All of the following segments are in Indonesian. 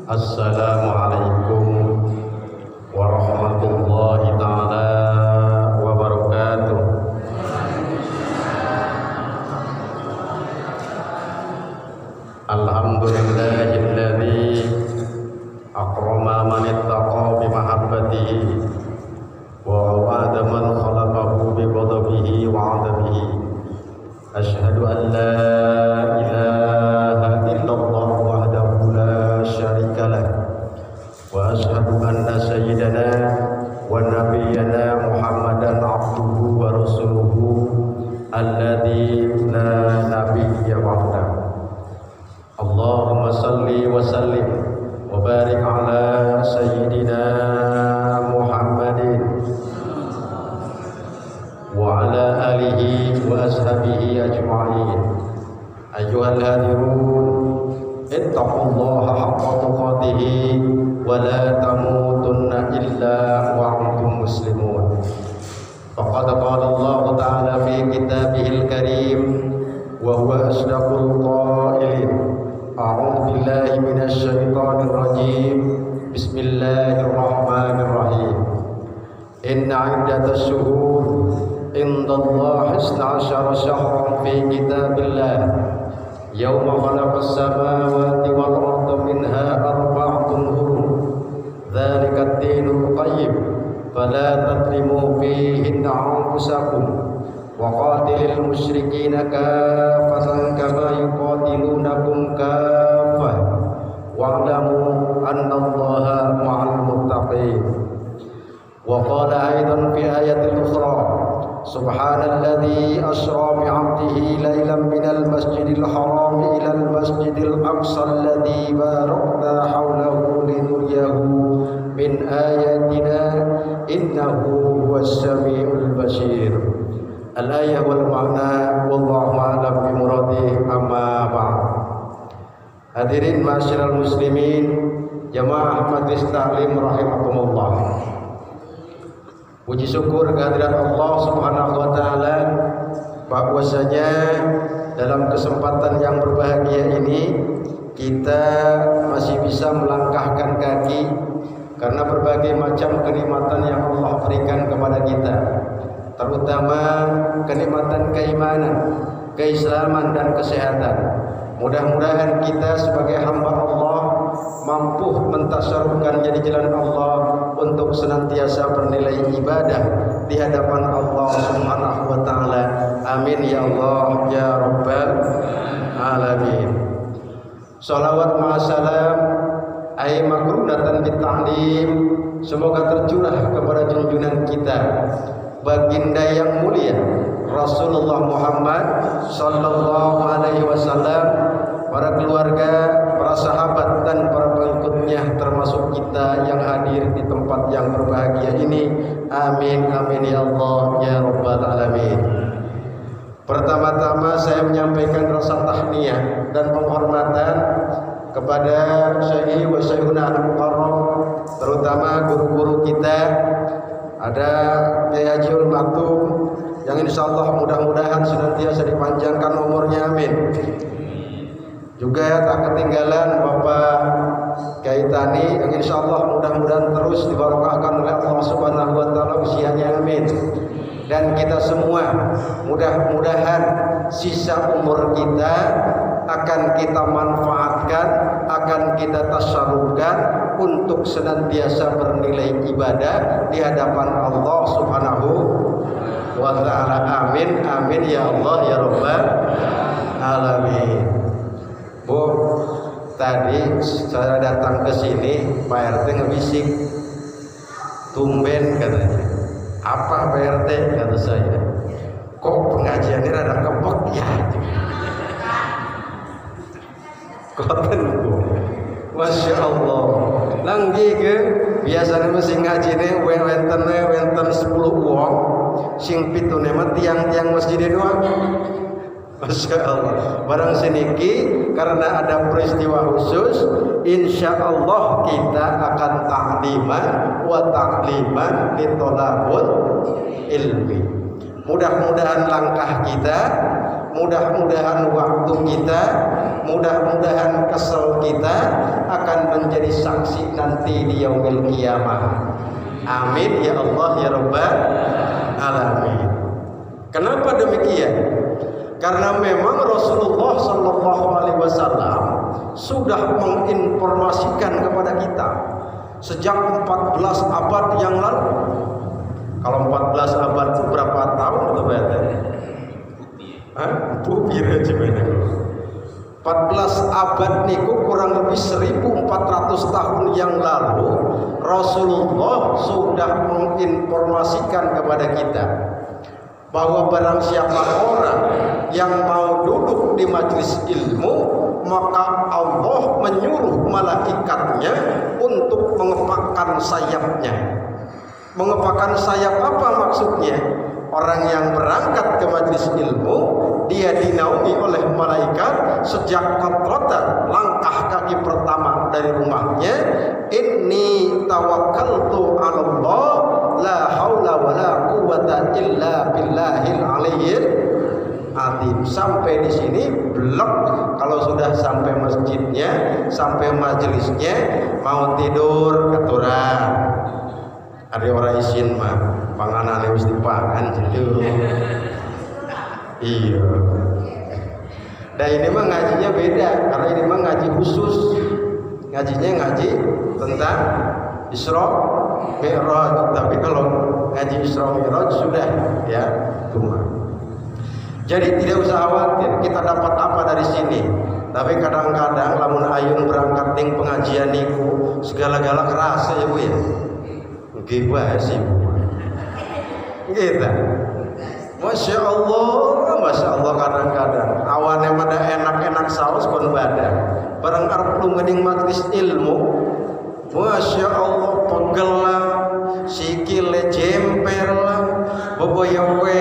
Assalamualaikum warahmatullahi ta'ala wabarakatuh. Alhamdulillahilladzi akrama man ittaqa bi mahabbatihi wa wa'ada man khalaqahu bi ghadabihi wa 'adabihi. Asyhadu an la ilaha illallah wahdahu la syarika lah wa asyhadu anna sayyidana wa nabiyyana Muhammadan abduhu wa rasuluhu alladzi la nabiyya ba'dahu. Allahumma salli wa sallim wa barik ala sayyidina Muhammadin wa ala alihi wa ashabihi ajma'in. Ayyuhal hadirun, ittaqullaha haqqa tuqatih wa la tamutunna illa wa antum muslimun. Faqad qala Allah ta'ala fi kitabihil karim wa huwa asdaqul qailin. A'udzu billahi minasy syaithanir rajim. Bismillahirrahmanirrahim. Inna 'iddatasy syuhur indallahi 12 syahran fi kitabillah yauma khalaqas samawati wal arda minha arba'atun hurum dzalika ad-dinul qayyim fala tadlimu fihinna anfusakum wa qatilil musyrikina kaffatan kama yuqatilunakum kaffah wa'lamu annallaha ma'al muttaqin. Wa qala aidan fi ayatil ukhra subhanalladzi asra bi 'abdihi lailan minal masjidil haram ilal masjidil aqsa alladzi barakna hawlahu linuriyahu min ayatina innahu huwas samiul basir. Al-ayah wal ma'na wallahu a'lam bi muradih. Amma ba'd. Hadirin ma'asyiral muslimin, jamaah majlis taklim rahimakumullah. Puji syukur kehadirat Allah Subhanahu wa taala bahwasanya dalam kesempatan yang berbahagia ini kita masih bisa melangkahkan kaki karena berbagai macam kenikmatan yang Allah berikan kepada kita, terutama kenikmatan keimanan, keislaman dan kesehatan. Mudah-mudahan kita sebagai hamba Allah mampu mentasarrufkan jadi jalan Allah untuk senantiasa bernilai ibadah di hadapan Allah Subhanahu wa taala. Amin ya Allah ya rabbal alamin. Shalawat ma'assalam ay makrunatan bita'lim, semoga tercurah kepada junjungan kita baginda yang mulia Rasulullah Muhammad sallallahu alaihi wasallam, para keluarga, para sahabat dan para pengikutnya, termasuk kita yang hadir di tempat yang berbahagia ini. Amin amin ya Allah ya rabbal alamin. Pertama-tama saya menyampaikan rasa tahniah dan penghormatan kepada Syekh wa Syekhuna al-Mukarram, terutama guru-guru kita. Ada Kiai Hajiul Maktum yang insyaallah mudah-mudahan senantiasa dipanjangkan umurnya, amin. Juga tak ketinggalan Bapak Kiai Tani yang insyaallah mudah-mudahan terus dibarokahkan oleh Allah Subhanahu wa taala usianya, amin. Dan kita semua mudah-mudahan sisa umur kita akan kita manfaatkan, akan kita tasarrufkan untuk senantiasa bernilai ibadah di hadapan Allah Subhanahu wa ta'ala. Amin amin ya Allah ya rabbal alamin. Bu, tadi saya datang ke sini Pak RT ngebisik, tumben katanya. Apa Pak RT? Kata saya, kok pengajiannya rada kepek ya? Koten bu, masya Allah. Langgi ke biasanya mesti ngaji nih wenten 10 uang, sing pitune mah tiang-tiang masjid doang. Masya Allah. Barang seniki karena ada peristiwa khusus, insya Allah kita akan takliman wa takliman li thalabul ilmi. Mudah-mudahan langkah kita, mudah-mudahan waktu kita, mudah-mudahan kesel kita akan menjadi saksi nanti di yaumil qiyamah. Amin ya Allah ya Rabbal alamin. Kenapa demikian? Karena memang Rasulullah sallallahu alaihi wasallam sudah menginformasikan kepada kita sejak 14 abad yang lalu. Kalau 14 abad itu berapa tahun atau berapa? Bubir aja bener. 14 abad niku kurang lebih 1400 tahun yang lalu Rasulullah sudah menginformasikan kepada kita bahwa barang siapa orang yang mau duduk di majelis ilmu, maka Allah menyuruh malaikatnya untuk mengepakkan sayapnya. Mengepakkan sayap apa maksudnya? Orang yang berangkat ke majelis ilmu, dia dinaungi oleh malaikat sejak qatratan, langkah kaki pertama dari rumahnya. Inni tawakkaltu 'ala Allah, la haula wala quwwata illa billahil aliyyil azim. Sampai di sini blok. Kalau sudah sampai masjidnya, sampai majelisnya, mau tidur keturang. Ada orang isin mah panganane wis dipangan jero. Iya. Dan ini mah ngajinya beda, karena ini mah ngaji khusus. Ngajinya ngaji tentang Isra Mi'raj. Tapi kalau ngaji Isra Mi'raj sudah ya cuma. Jadi tidak usah khawatir kita dapat apa dari sini. Tapi kadang-kadang lamun ayun berangkat ning pengajian niku segala-gala kerasa ya Bu ya. Gimana sih gitu. Masya Allah kadang-kadang awannya pada enak-enak saus kon badan barang arep lu ngening majelis ilmu, Masya Allah pegel lah, sikile jemper lah, boboyowe.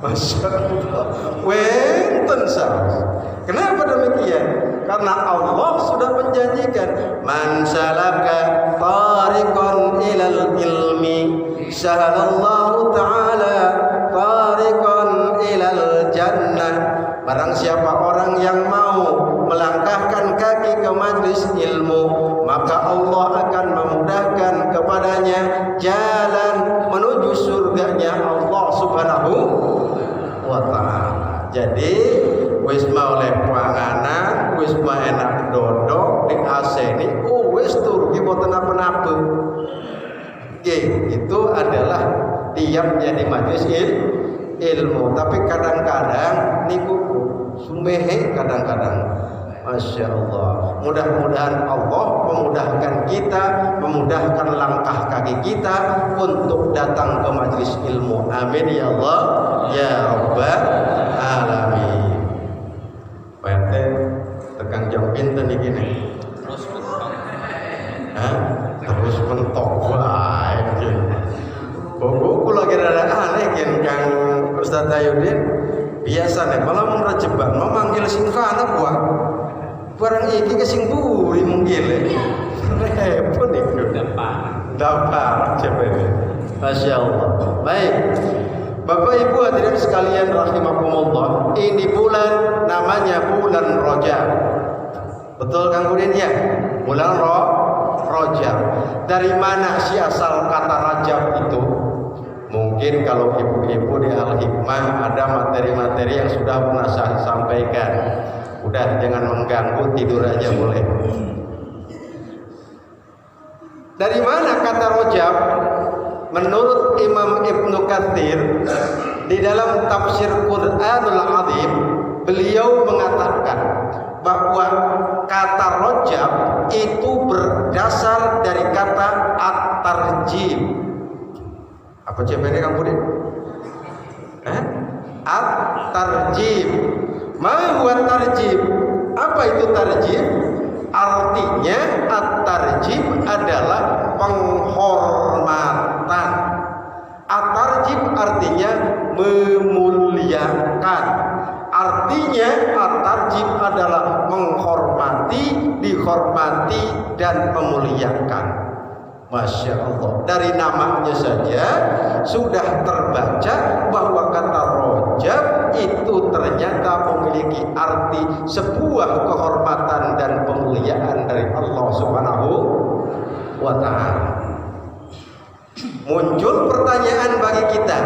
Masya Allah wenten saus. Kenapa demikian? Karena Allah sudah menjanjikan, man salaka tariqan ilal ilmi sahalallahu ta'ala tariqan ilal jannah. Barang siapa orang yang mau melangkahkan kaki ke majelis ilmu, maka Allah akan memudahkan kepadanya jalan menuju surganya Allah Subhanahu wa ta'ala. Jadi wis mau oleh panganan, wis mau enak dodok di AC ini, wis tur ki boten apa-apa. Itu adalah diamnya di majelis ilmu. Tapi kadang-kadang niku sumehe kadang-kadang. Masya Allah. Mudah-mudahan Allah memudahkan kita, memudahkan langkah kaki kita untuk datang ke majelis ilmu. Amin ya Allah ya Rabbal alamin. PT tekan jam pinten iki nih. Terus mentok. Terus mentok wae iki. Bogoku lagi rada aneh kan Kang Ustaz Tayudin. Biasa nih malah mau rejeban mau manggil singkana gua. Barang iki ke sing buri munggil. Repot iki. Dapat coba ini. Masya Allah. Baik. Bapak Ibu hadirin sekalian rahimakumullah, ini bulan namanya bulan Rajab. Betul Kang Udin ya? Bulan Rajab. Dari mana sih asal kata Rajab itu? Mungkin kalau ibu-ibu di Al-Hikmah ada materi-materi yang sudah pernah saya sampaikan. Udah jangan mengganggu, tidur aja boleh. Dari mana kata Rajab? Menurut Imam Ibnu Katsir di dalam tafsir Qur'anul Azim, beliau mengatakan bahwa kata Rajab itu berdasar dari kata at-tarjib. Apa cemene Kang Budi? At-tarjib. Ma huwa tarjib? Apa itu tarjib? Artinya at-tarjib adalah penghormatan. At-tarjib artinya memuliakan. Artinya at-tarjib adalah menghormati, dihormati dan memuliakan. Masya Allah. Dari namanya saja sudah terbaca bahwa kata Rajab itu ternyata memiliki arti sebuah kehormatan wa ta'ala. Muncul pertanyaan bagi kita,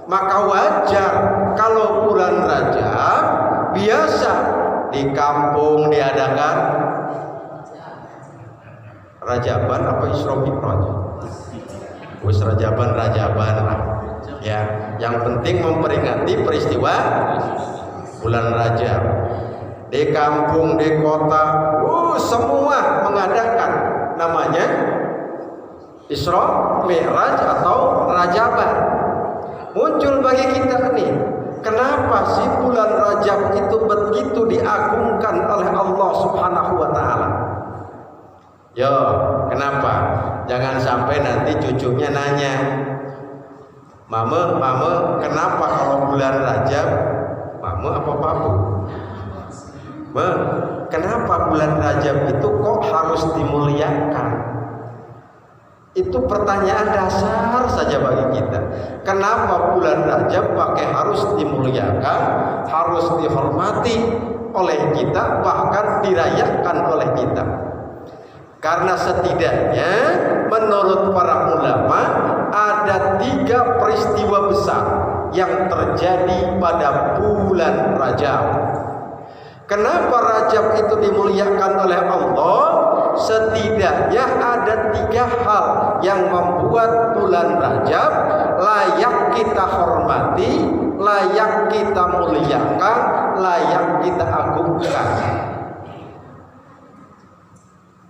maka wajar kalau bulan Rajab biasa di kampung diadakan Rajaban apa Isra Mi'raj? Wis Rajaban lah. Ya, yang penting memperingati peristiwa bulan Rajab. Di kampung, di kota, semua mengadakan namanya Isra Mi'raj atau Rajaban. Muncul bagi kita nih, kenapa sih bulan Rajab itu begitu diagungkan oleh Allah Subhanahu wa taala? Yo, kenapa? Jangan sampai nanti cucunya nanya, Mama, kenapa kalau bulan Rajab, Mama apa papu? Kenapa bulan Rajab itu kok harus dimuliakan? Itu pertanyaan dasar saja bagi kita. Kenapa bulan Rajab harus dimuliakan, harus dihormati oleh kita, bahkan dirayakan oleh kita? Karena setidaknya menurut para ulama ada 3 peristiwa besar yang terjadi pada bulan Rajab. Kenapa Rajab itu dimuliakan oleh Allah? Setidaknya ada 3 hal yang membuat bulan Rajab layak kita hormati, layak kita muliakan, layak kita agungkan.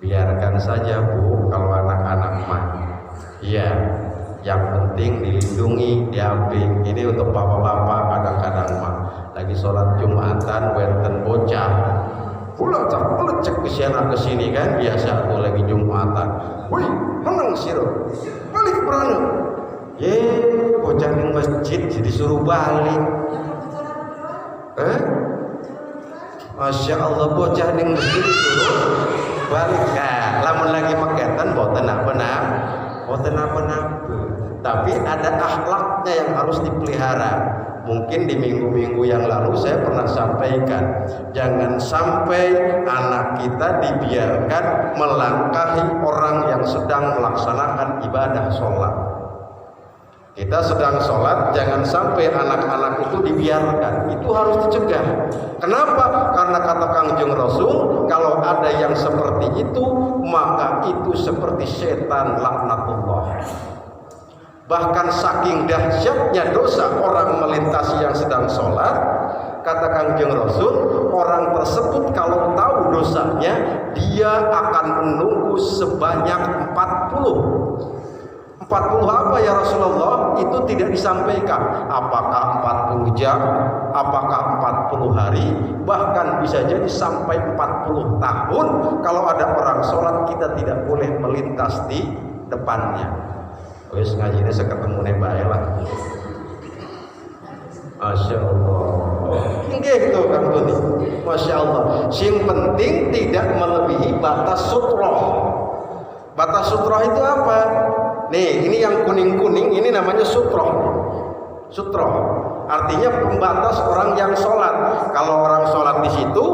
Biarkan saja Bu, kalau anak-anak mah, iya, yang penting dilindungi, diamping. Ini untuk bapak-bapak kadang-kadang mah lagi sholat Jumatan, wenten bocah, pula cek ke sini kan, biasa tuh lagi Jumatan. Wih, menang siro, balik berani. Bocah di masjid disuruh balik. Masya Allah, bocah di masjid disuruh balik. Lamun lagi maketan boten apa-apa. Tapi ada akhlaknya yang harus dipelihara. Mungkin di minggu-minggu yang lalu saya pernah sampaikan, jangan sampai anak kita dibiarkan melangkahi orang yang sedang melaksanakan ibadah sholat. Kita sedang sholat, jangan sampai anak-anak itu dibiarkan. Itu harus dicegah. Kenapa? Karena kata Kangjeng Rasul, kalau ada yang seperti itu, maka itu seperti setan laknatullah. Bahkan saking dahsyatnya dosa orang melintasi yang sedang sholat, kata Kangjeng Rasul, orang tersebut kalau tahu dosanya, dia akan menunggu sebanyak 40 apa ya Rasulullah? Itu tidak disampaikan. Apakah 40 jam? Apakah 40 hari? Bahkan bisa jadi sampai 40 tahun. Kalau ada orang sholat, kita tidak boleh melintas di depannya. Wis ngajinya seketemu bae lah. Masya Allah. Gitu kan Budi. Masya Allah. Yang penting tidak melebihi batas sutroh. Batas sutroh itu apa? Nih, ini yang kuning-kuning, ini namanya sutroh. Sutroh artinya pembatas orang yang sholat. Kalau orang sholat di situ,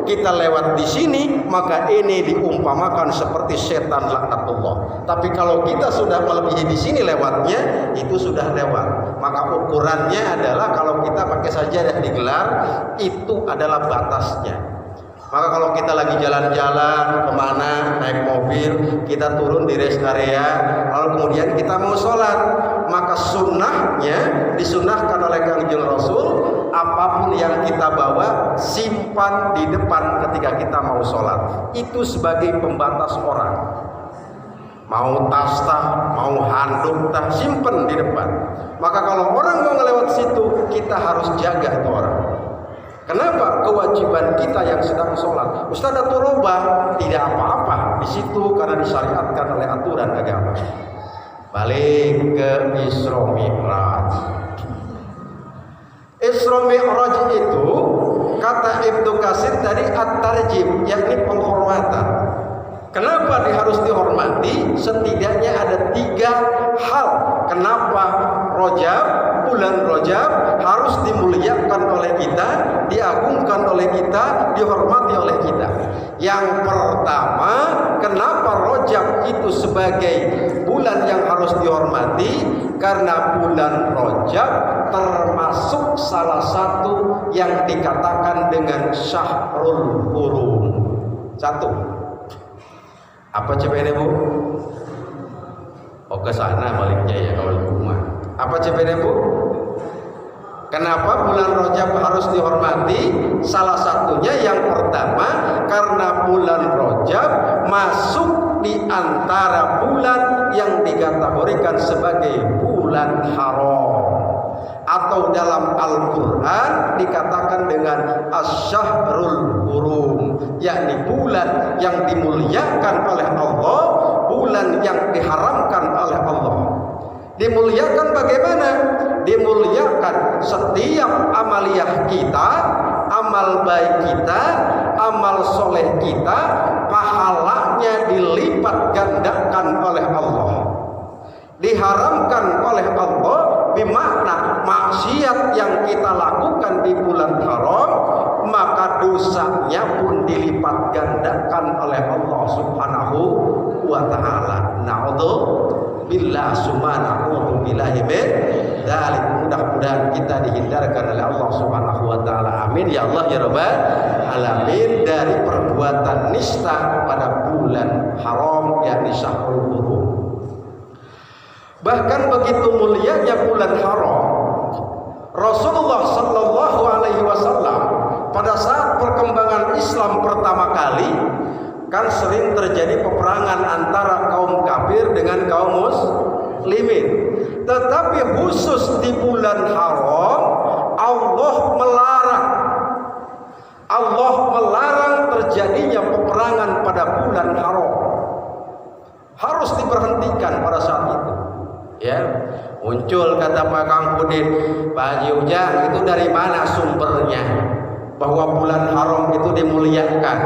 kita lewat di sini, maka ini diumpamakan seperti setan laknatullah. Tapi kalau kita sudah melebihi di sini lewatnya, itu sudah lewat. Maka ukurannya adalah kalau kita pakai sajadah digelar, itu adalah batasnya. Maka kalau kita lagi jalan-jalan kemana, naik mobil, kita turun di rest area, lalu kemudian kita mau sholat, maka sunnahnya disunahkan oleh Kangjeng Rasul, apapun yang kita bawa simpan di depan ketika kita mau sholat. Itu sebagai pembatas orang. Mau tas tah, mau handuk tah, simpan di depan. Maka kalau orang mau ngelewat situ, kita harus jaga itu orang. Kenapa? Kewajiban kita yang sedang sholat. Ustaz atau robah tidak apa-apa di situ karena disyariatkan oleh aturan agama. Balik ke Isra Mi'raj. Isra Mi'raj itu kata Ibnu Katsir tadi at-tarjim, yakni penghormatan. Kenapa harus dihormati? Setidaknya ada 3 hal kenapa bulan Rajab harus dimuliakan oleh kita, diagungkan oleh kita, dihormati oleh kita. Yang pertama, kenapa Rajab itu sebagai bulan yang harus dihormati? Karena bulan Rajab termasuk salah satu yang dikatakan dengan Syahrul Hurum. Satu. Apa CPN Bu? Oh ke sana baliknya ya kalau di rumah. Apa CPN Bu? Kenapa bulan Rajab harus dihormati? Salah satunya yang pertama karena bulan Rajab masuk di antara bulan yang dikategorikan sebagai bulan haram, atau dalam Al-Quran dikatakan dengan Asy-Syahrul Hurum, yakni bulan yang dimuliakan oleh Allah, bulan yang diharamkan oleh Allah. Dimuliakan bagaimana? Dimuliakan setiap amaliyah kita, amal baik kita, amal soleh kita, pahalanya dilipat gandakan oleh Allah. Diharamkan oleh Allah bermakna maksiat yang kita lakukan di bulan haram, maka dosanya pun dilipat gandakan oleh Allah Subhanahu wa ta'ala. Na'udzubillah subhanahu billahi min dzalik. Mudah-mudahan kita dihindarkan oleh Allah Subhanahu wa ta'ala. Amin ya Allah ya rabbal alamin dari perbuatan nista pada bulan haram, yakni Syahrul Hurum. Bahkan begitu mulianya bulan haram, Rasulullah sallallahu alaihi wasallam pada saat perkembangan Islam pertama kali kan sering terjadi peperangan antara kaum kafir dengan kaum muslimin. Tetapi khusus di bulan haram Allah melarang terjadinya peperangan pada bulan haram. Harus diberhentikan pada saat itu. Ya, muncul kata Pak Kang Udin, Pak Haji Ujang, itu dari mana sumbernya bahwa bulan haram itu dimuliakan?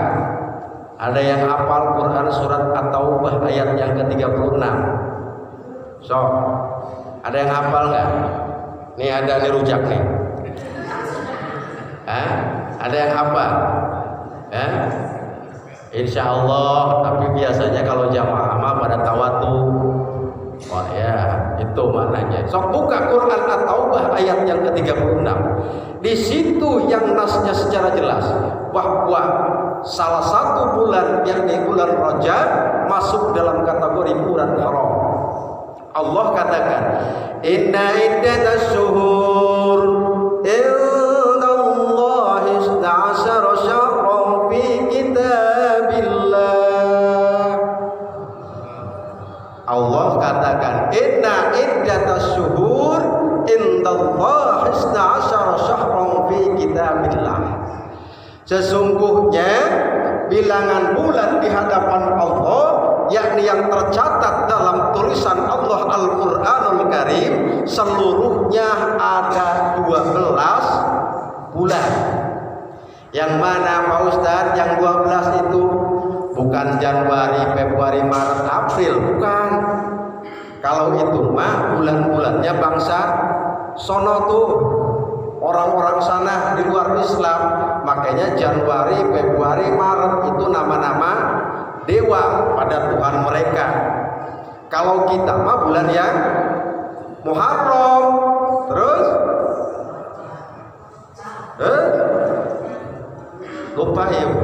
Ada yang hafal Quran surat At-Taubah ayat yang ke-36? So, ada yang hafal nggak? Nih ada nih rujak nih. Ada yang hafal? Insya Allah. Tapi biasanya kalau jamaah pada tawatu. Oh ya, itu mananya. Sok buka Quran At-Taubah ayat yang ke-36. Di situ yang nasnya secara jelas bahwa salah satu bulan, yakni bulan Rajab, masuk dalam kategori bulan haram. Allah katakan, Inna iddatas syuhur indallahi 12 syahran fi kitabillah. Allah katakan, Inna iddatas syuhur indallahi 12 syahran fi kitabillah. Sesungguhnya bilangan bulan di hadapan Allah, yakni yang tercatat dalam tulisan Allah Al-Quranul Karim, seluruhnya ada 12 bulan. Yang mana Pak Ustadz? Yang 12 itu bukan Januari, Februari, Maret, April, bukan. Kalau itu mah bulan-bulannya bangsa sono tuh, orang-orang sana di luar Islam. Makanya Januari, Februari, Maret itu nama-nama dewa pada Tuhan mereka. Kalau kita mah bulan yang Muharram, terus lupa yuk.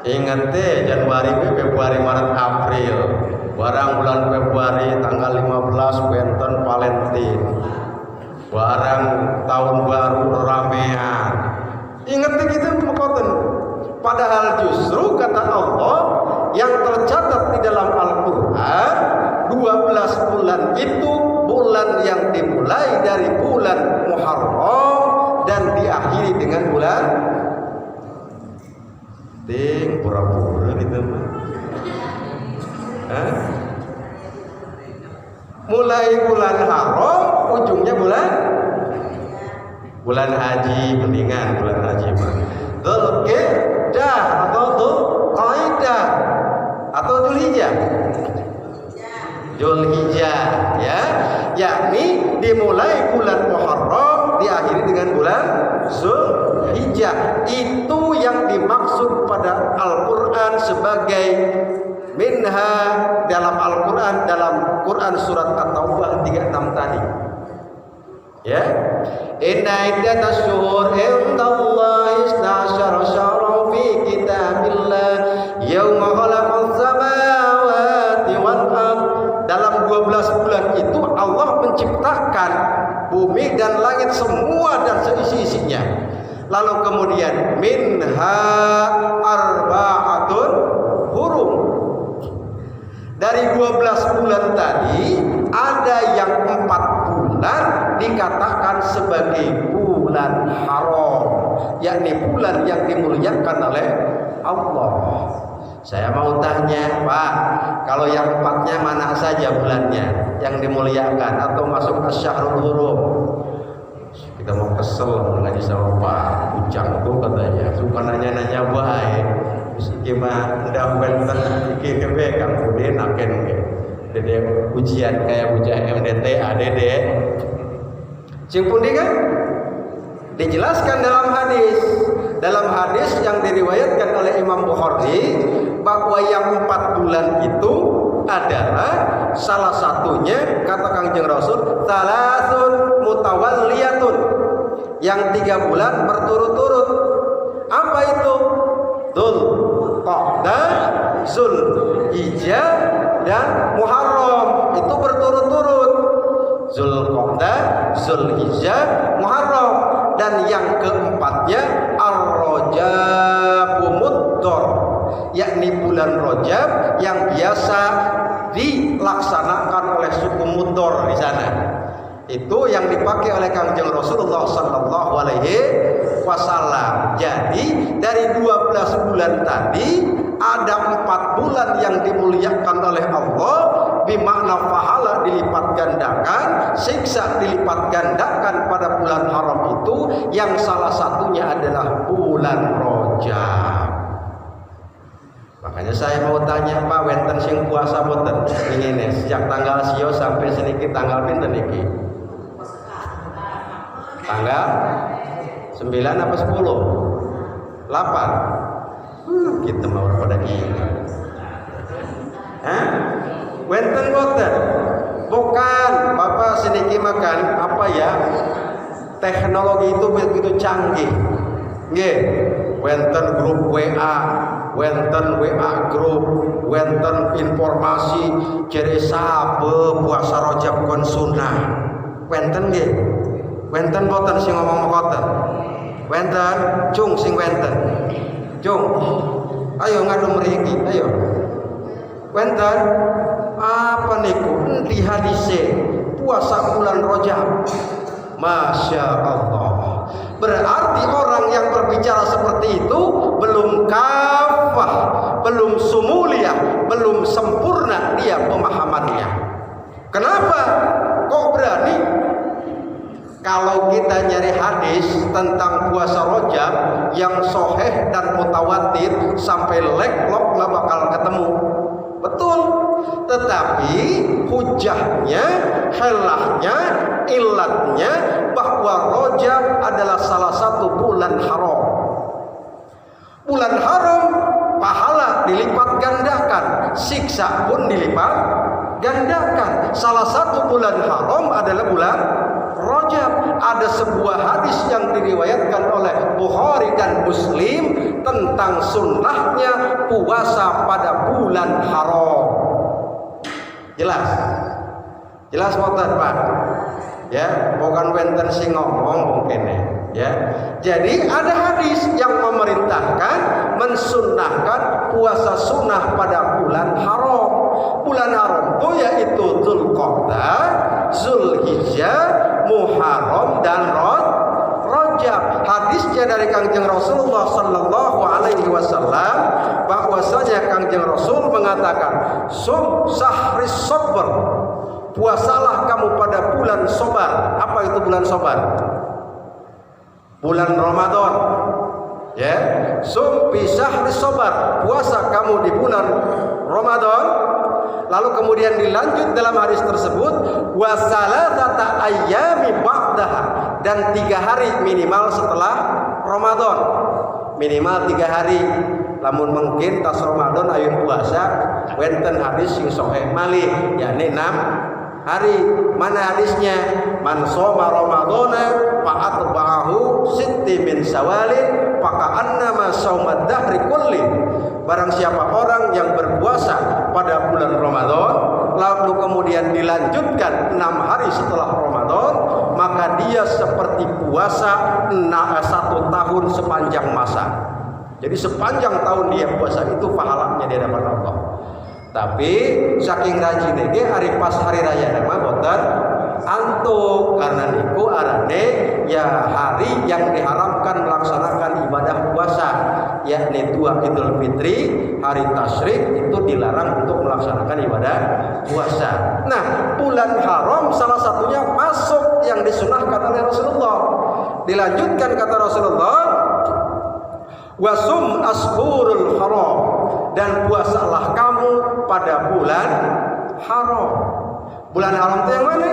Ingat deh, Januari, Februari, Maret, April. Barang bulan Februari tanggal 15 Benten Valentine. Barang tahun baru ramean. Ingat gitu mukoten. Padahal justru kata Allah yang tercatat di dalam Al-Quran, 12 bulan itu bulan yang dimulai dari bulan Muharram dan diakhiri dengan bulan pura-pura gitu. Mulai bulan haram, ujungnya bulan haji, mendingan bulan haji mah. Dzulqa'dah atau Dzulqa'dah atau Dzulhijjah. Dzulhijjah ya, yakni dimulai bulan Muharram diakhiri dengan bulan Zulhijjah. dimaksud pada Al-Quran sebagai minha dalam Al-Quran, dalam Quran surat At-Taubah 36 tadi. Ya, inna iddatas syuhur indallahi 12 syahran fi kitabillah yauma khalaqas samawati wal ard. Dalam 12 bulan itu Allah menciptakan bumi dan langit semua dan seisi-isinya. Lalu kemudian minha arba'atun hurum. Dari 12 bulan tadi ada yang 4 bulan dikatakan sebagai bulan haram, yakni bulan yang dimuliakan oleh Allah. Saya mau tanya, Pak, kalau yang 4-nya mana saja bulannya yang dimuliakan atau masuk asy-syahrul hurum? Kita mau kesel mengaji sama Pak Ujang tuh katanya, suka nanya-nanya baik. Gimana ndak benten iki kebe Kang Udin aken ge. Dede ujian kayak ujian MDT ADD. Sing pundi kan? Dijelaskan dalam hadis. Dalam hadis yang diriwayatkan oleh Imam Bukhari bahwa yang 4 bulan itu adalah salah satunya kata Kangjeng Rasul salasun mutawalliyatun, yang 3 bulan berturut-turut. Apa itu? Dzulqa'dah, Zulhijjah dan Muharram, itu berturut-turut. Dzulqa'dah, Zulhijjah, Muharram. Dan yang keempatnya Ar-Rajabul Mudhar, yakni bulan Rajab yang biasa dilaksanakan oleh suku Mudhar di sana. Itu yang dipakai oleh Kangjeng Rasulullah sallallahu alaihi wasallam. Jadi dari 12 bulan tadi ada 4 bulan yang dimuliakan oleh Allah, bimakna pahala dilipat gandakan, siksa dilipat gandakan pada bulan haram itu, yang salah satunya adalah bulan Rajab. Makanya saya mau tanya, Pak, wenten sing puasa boten ingine sejak tanggal sio sampai seniki tanggal pinten niki? Tanggal 9 apa 10? 8. Kita mau pada ini. Hah? Wenten boten? Bukan, Bapak sedikit makan apa ya? Teknologi itu begitu canggih. Nggih, wenten grup WA, wenten WA grup, wenten informasi jadi sabe puasa Rajab kon sunnah. Wenten nggih. Wenten boten sing ngomong boten. Wenten, cung sing wenten. Cung. Ayo ngadu mriki, ayo. Wenten apa niku di hadise puasa bulan Rajab. Masya Allah. Berarti orang yang berbicara seperti itu belum kafah, belum sumuliah, belum sempurna dia pemahamannya. Kenapa? Kok berani? Kalau kita nyari hadis tentang puasa Rajab yang sahih dan mutawatir sampai leklok nggak bakal ketemu. Betul. Tetapi hujahnya, hilahnya, ilatnya bahwa Rajab adalah salah satu bulan haram. Bulan haram, pahala dilipat gandakan, siksa pun dilipat gandakan. Salah satu bulan haram adalah bulan Rajab. Ada sebuah hadis yang diriwayatkan oleh Bukhari dan Muslim tentang sunnahnya puasa pada bulan haram. Jelas? Jelas motor Pak? Ya, bukan wenten sing ngomong mungkin ya. Jadi ada hadis yang memerintahkan, mensunnahkan puasa sunnah pada bulan haram. Bulan haram itu yaitu Dzulqa'dah, Zulhijjah, Muharram dan Rajab. Hadisnya dari Kangjeng Rasulullah sallallahu alaihi wasallam bahwasanya Kangjeng Rasul mengatakan, "Sum sahris sabr." Puasalah kamu pada bulan Sabar. Apa itu bulan Sabar? Bulan Ramadan. Ya, sum bi sahris sabar. Puasa kamu di bulan Ramadan. Lalu kemudian dilanjut dalam hadis tersebut, wa salatata ayyami ba'daha, dan 3 hari minimal setelah Ramadan. minimal 3 hari. Lamun mungkin tas Ramadan ayun puasa wenten hadis sing sahih malih yakni 6 hari. Mana hadisnya? Man shoma ramadhana fa atba'ahu sitti min sawalin fa ka'annama shaumad dahri kulli. Barang siapa orang yang berpuasa pada bulan Ramadan lalu kemudian dilanjutkan 6 hari setelah Ramadan, maka dia seperti puasa 1 tahun sepanjang masa. Jadi sepanjang tahun dia puasa itu pahalanya di hadapan Allah. Tapi saking rajinnya ge hari pas hari raya nama boten antuk karena niku arane ya hari yang diharamkan melaksanakan ibadah puasa, yakni dua Idul Fitri, hari tasyrik itu dilarang untuk melaksanakan ibadah puasa. Nah, bulan haram salah satunya masuk yang disunahkan oleh Rasulullah. Dilanjutkan kata Rasulullah, wasum ashurul haram, dan puasalah kamu pada bulan haram. Bulan haram itu yang mana?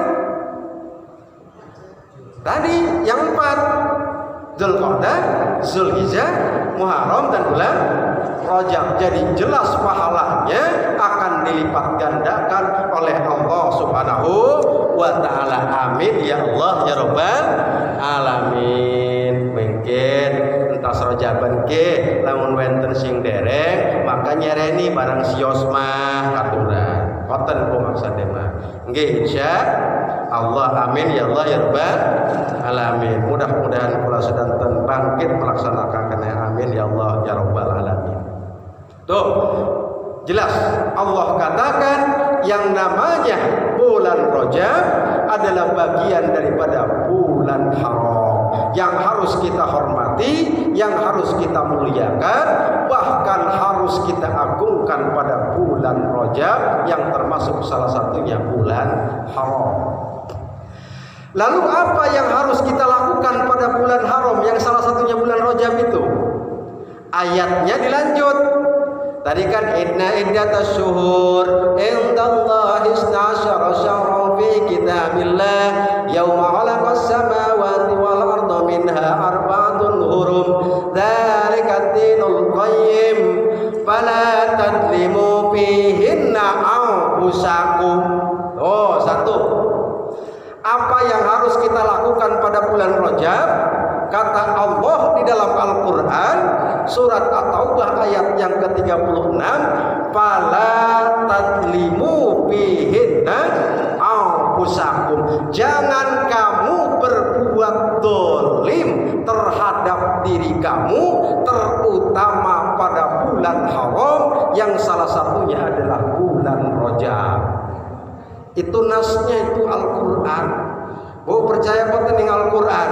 Tadi yang 4, Dzulqa'dah, Dzulhijjah, Muharram dan bulan Rajab. Jadi jelas pahalanya akan dilipat gandakan oleh Allah Subhanahu wa taala. Amin ya Allah ya rabbal alamin. Mungkin entas Rajaban ke lamun wenten sing dereng maka nyereni barang sios mah katuran. Koten ku maksudna mah. Nggih insya Allah amin ya Allah ya rabbal alamin. Mudah-mudahan kula sedanten bangkit melaksanakan amin ya Allah ya rabbal alamin. Tuh, jelas Allah katakan yang namanya bulan Rajab adalah bagian daripada bulan haram yang harus kita hormati, yang harus kita muliakan, bahkan harus kita agungkan pada bulan Rajab yang termasuk salah satunya bulan haram. Lalu apa yang harus kita lakukan pada bulan haram yang salah satunya bulan Rajab itu? Ayatnya dilanjut. Tadi kan inna iddatas syuhur indallahi 12 syahran fi kitabillah yauma khalaqas samawati wal arda minha arba'atun hurum dzalika dinul qayyim fala tadlimu fihinna anfusakum. Oh, satu. Apa yang harus kita lakukan pada bulan Rajab? Kata Allah di dalam Al-Quran surat At-Taubah ayat yang ke-36, fala tadlimu fihinna anfusakum. Jangan kamu berbuat dolim terhadap diri kamu, terutama pada bulan haram yang salah satunya adalah bulan Rajab. Itu nasnya itu Al-Quran. Bu percaya apa dengan Al-Quran?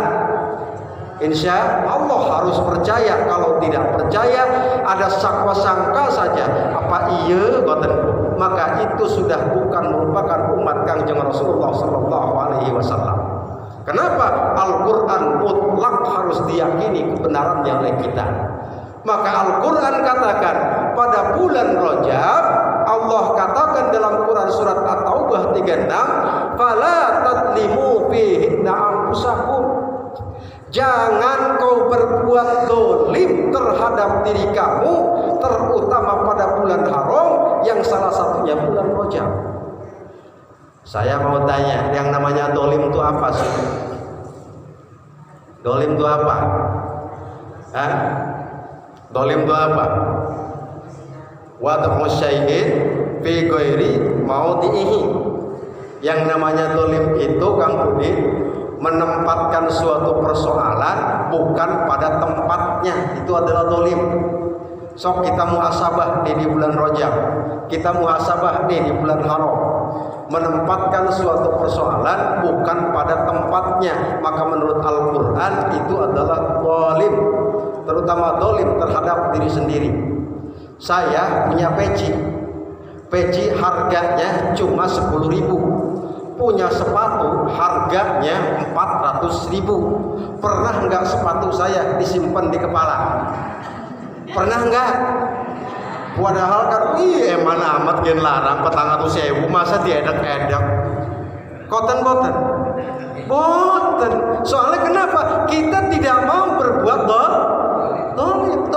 Insya Allah harus percaya. Kalau tidak percaya, ada sakwa-sangka saja. Apa iya? Maka itu sudah bukan merupakan umat Kangjeng Rasulullah Sallallahu Alaihi Wasallam. Kenapa? Al-Quran mutlak harus diyakini kebenarannya oleh kita. Maka Al-Quran katakan pada bulan Rajab, Allah katakan dalam Quran surat At-Taubah 36, fala tadlimu fihinna anfusakum. Jangan kau berbuat dolim terhadap diri kamu, terutama pada bulan haram yang salah satunya bulan Rajab. Saya mau tanya, yang namanya dolim itu apa sih? Dolim itu apa? Hah? Dolim itu apa? Wad'u syai'in fi ghairi mawdi'ihi. Yang namanya dolim itu Kang Budi, menempatkan suatu persoalan bukan pada tempatnya, itu adalah dolim. Sok kita muhasabah nih di bulan Rajab, kita muhasabah nih di bulan haram, menempatkan suatu persoalan bukan pada tempatnya, maka menurut Al-Quran itu adalah dolim, terutama dolim terhadap diri sendiri. Saya punya peci harganya cuma 10.000. Punya sepatu harganya 400.000. Pernah enggak sepatu saya disimpan di kepala? Pernah enggak? Padahal kan mana amat gen larang 400.000 masa diedek-edek. Boten. Soalnya kenapa? Kita tidak mau berbuat dolim.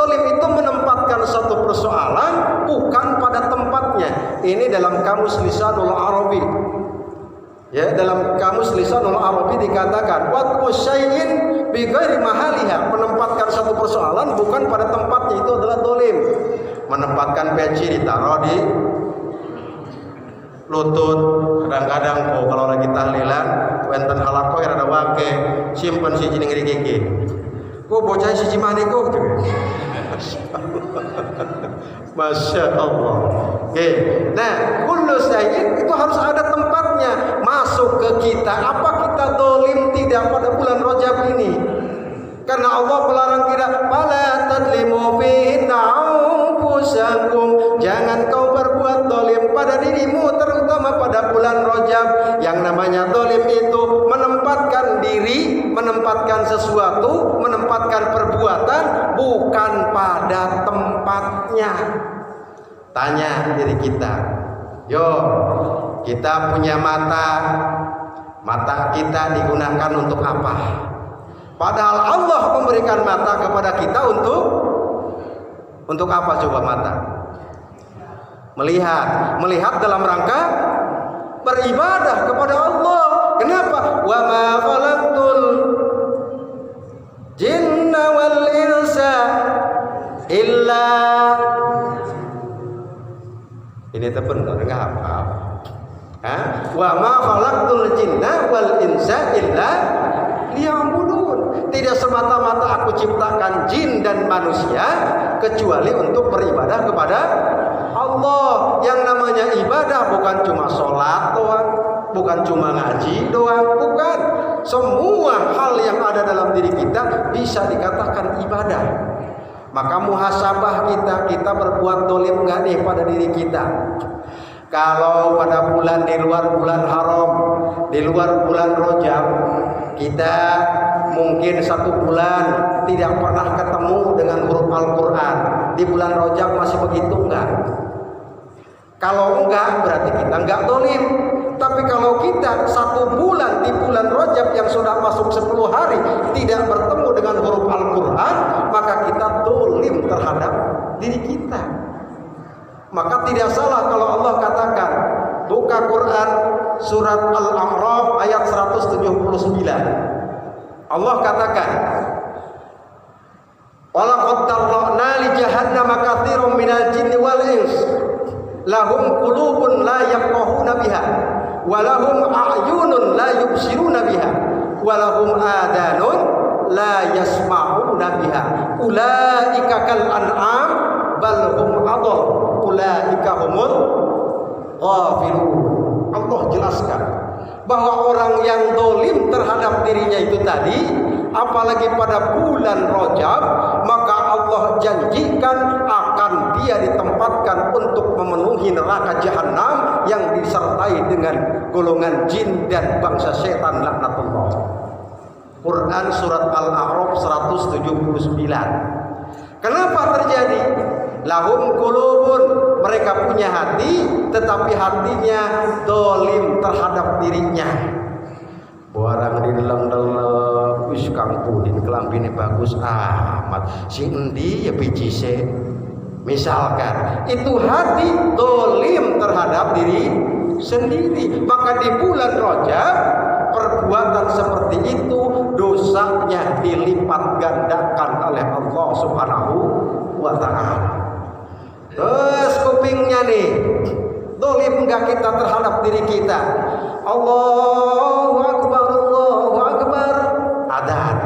dikatakan wad'u syai'in bi ghairi mahaliha, menempatkan satu persoalan bukan pada tempatnya, itu adalah dolim. Menempatkan peci ditaruh di lutut, kadang-kadang kalau lagi tahlilan wenten halaqah rada wake simpen siji ning gigi. Bocah siji maneh kok. Masya Allah. Oke. Nah, kullu syai'in itu harus ada tempatnya masuk ke kita. Apa kita dolim tidak pada bulan Rajab ini? Karena Allah melarang kita, fala tadlimu fihi anfusakum. Jangan kau berbuat dolim pada dirimu, terutama pada bulan Rajab. Yang namanya dolim itu menempatkan diri, menempatkan sesuatu, menempatkan perbuatan bukan pada tempatnya. Tanya diri kita, yo, kita punya mata kita digunakan untuk apa? Padahal Allah memberikan mata kepada kita untuk apa coba mata? Melihat dalam rangka beribadah kepada Allah. Kenapa? Wa ma khalaqtul jinna wal insa illa. Ini benar enggak apa? Wa ma khalaqtul jinna wal insa illa liya'budun. Tidak semata-mata aku ciptakan jin dan manusia kecuali untuk beribadah kepada Allah. Yang namanya ibadah bukan cuma sholat doang, bukan cuma ngaji doang, bukan. Semua hal yang ada dalam diri kita bisa dikatakan ibadah. Maka muhasabah kita berbuat dolim nggak nih pada diri kita? Kalau pada bulan di luar bulan haram, di luar bulan Rajab, kita mungkin 1 bulan tidak pernah ketemu dengan huruf Al-Quran. Di bulan Rajab masih begitu enggak? Kalau enggak berarti kita enggak dolim. Tapi kalau kita 1 bulan di bulan Rajab yang sudah masuk 10 hari tidak bertemu dengan huruf Al-Quran, maka kita dolim terhadap diri kita. Maka tidak salah kalau Allah katakan, buka Quran surat Al-A'raf ayat 179. Allah katakan, walaqad darra'na li jahannama katsiran minal jinni wal ins lahum qulubun la yafqahuna biha wa lahum a'yunun la yubsiruna biha wa lahum adanun la yasma'una biha ulaika kal an'am bal hum adall ulaika humul ghafilun. Allah jelaskan bahwa orang yang dolim terhadap dirinya itu tadi, apalagi pada bulan Rajab, maka Allah janjikan akan dia ditempatkan untuk memenuhi neraka jahanam yang disertai dengan golongan jin dan bangsa setan laknatullah. Quran surat Al-A'raf 179. Kenapa terjadi? Lahum qulubun, mereka punya hati tetapi hatinya dolim terhadap dirinya. Barang di dalam wis Kang Pudin kelambine bagus amat, sing endi ya biji se. Misalkan itu hati dolim terhadap diri sendiri, maka di bulan Rajab perbuatan seperti itu dosanya dilipat gandakan oleh Allah Subhanahu wa ta'ala. Terus kupingnya nih, dolim enggak kita terhadap diri kita? Allahu Akbar, Allahu Akbar, adzan.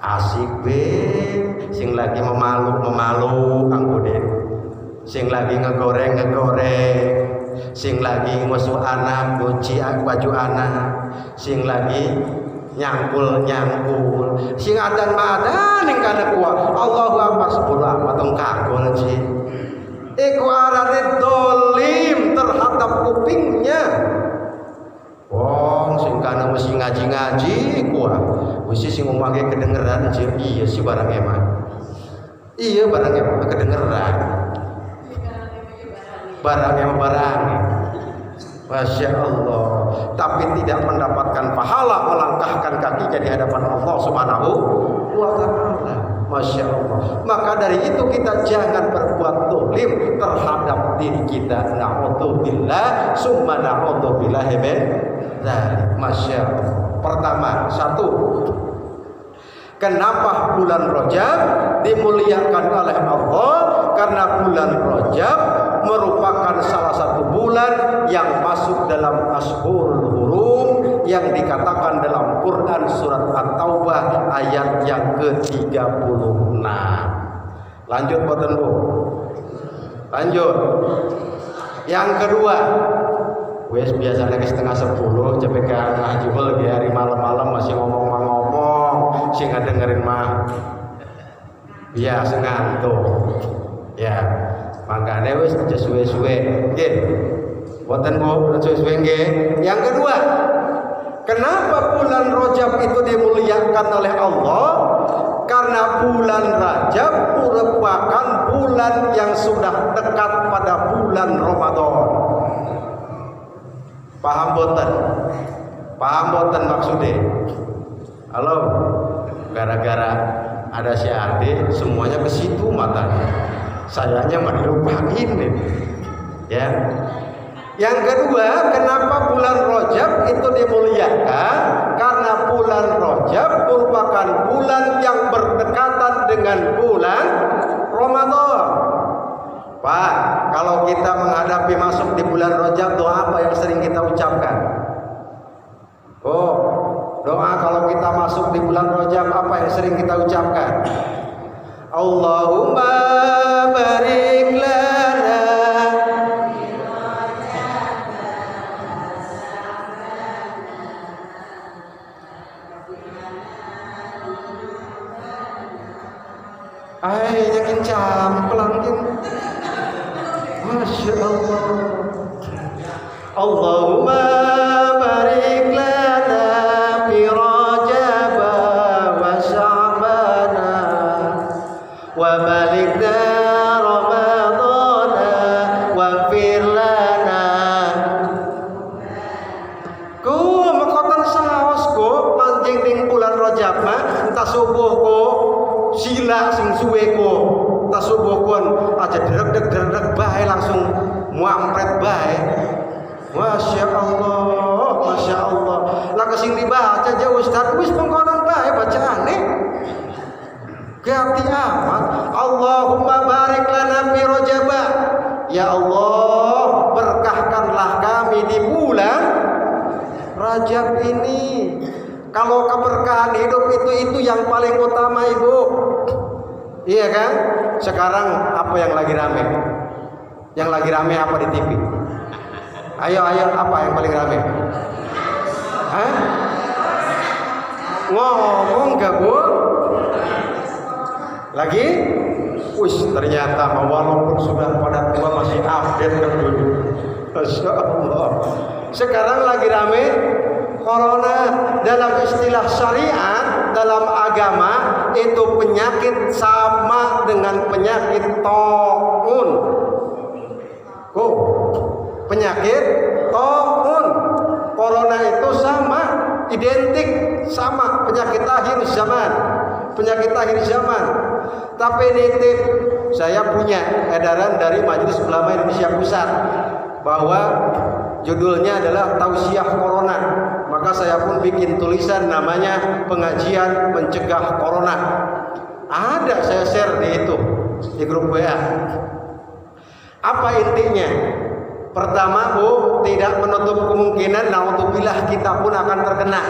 Asik be, sing lagi memalu anggunin, sing lagi ngegoreng, sing lagi ngasuh anak, nyuci baju anak, sing lagi nyangkul, sing adzan madan ning kana kuat. Allahu Akbar 10 amat engkagol sih. Iku arane dolim terhadap kupingnya. Wong sing kana mesti ngaji kuah. Wis sing ngomongke kedengeran sih. Iya sih barang emang. Iya barang emang kedengeran. Barang. Masya Allah. Tapi tidak mendapatkan pahala melangkahkan kakinya di hadapan Allah Subhanahu wa ta'ala. Masya Allah. Maka dari itu kita jangan berbuat dolim terhadap diri kita. Na'udzubillah summa na'udzubillah min dzalik. Masya Allah. Pertama, satu, kenapa bulan Rajab dimuliakan oleh Allah? Karena bulan Rajab merupakan salah satu bulan yang masuk dalam Ashhurul Hurum yang dikatakan dalam Quran surat At-Taubah ayat yang ke-36. Lanjut boten Bu. Lanjut. Yang kedua, wes biasanya ke setengah 10 cepet ngaji lagi hari malam-malam masih ngomong sih nggak dengerin mah biasa ngantuk ya, makanya wes aja suwe-suwe nggih boten Bu, suwe-suwe nggih. Yang kedua, kenapa bulan Rajab itu dimuliakan oleh Allah? Karena bulan Rajab merupakan bulan yang sudah dekat pada bulan Ramadan. Paham boten? Paham boten maksudnya? Halo, gara-gara ada si Ade semuanya ke situ matanya. Sayanya mah dilupain nih. Ya. Yang kedua, kenapa bulan Rajab itu dimuliakan? Karena bulan Rajab merupakan bulan yang berdekatan dengan bulan Ramadan. Pak, kalau kita menghadapi masuk di bulan Rajab, doa apa yang sering kita ucapkan? Oh, doa kalau kita masuk di bulan Rajab apa yang sering kita ucapkan? Allahumma barik lana. Ay, yakin camplang gitu. Masya Allah. Allahumma barik lana fi Rajab wa Sya'bana wa balikna Ramadana wa fir lana. Ku makotan saos ku pancing ding bulan Rajab mah entah subuh ku sila sing suwe ku tasubukun aja derek bae langsung muampret bae. Masya Allah, Masya Allah. Lah kesing dibaca aja Ustaz wis pengkonon bae bacaane. Ganti amat. Allahumma barik lana fi Rajab. Ya Allah, berkahkanlah kami di bulan Rajab ini. Kalau keberkahan hidup itu yang paling utama Ibu. Iya kan? Sekarang apa yang lagi rame? Yang lagi rame apa di TV? Ayo apa yang paling rame? Hah? Ngomong gak Bu? Lagi? Wih, ternyata walaupun sudah pada tua masih update kan dulu. Masya Allah. Sekarang lagi rame corona. Dalam istilah syariat, dalam agama itu penyakit sama dengan penyakit taun. Kok? Penyakit taun. Corona itu sama, identik sama penyakit akhir zaman. Penyakit akhir zaman. Tapi nitip, saya punya edaran dari Majelis Ulama Indonesia Pusat bahwa judulnya adalah Tausiah Corona. Maka saya pun bikin tulisan namanya Pengajian Mencegah Corona. Ada saya share di itu, di grup WA. Apa intinya? Pertama Bu, tidak menutup kemungkinan naudzubillah kita pun akan terkena.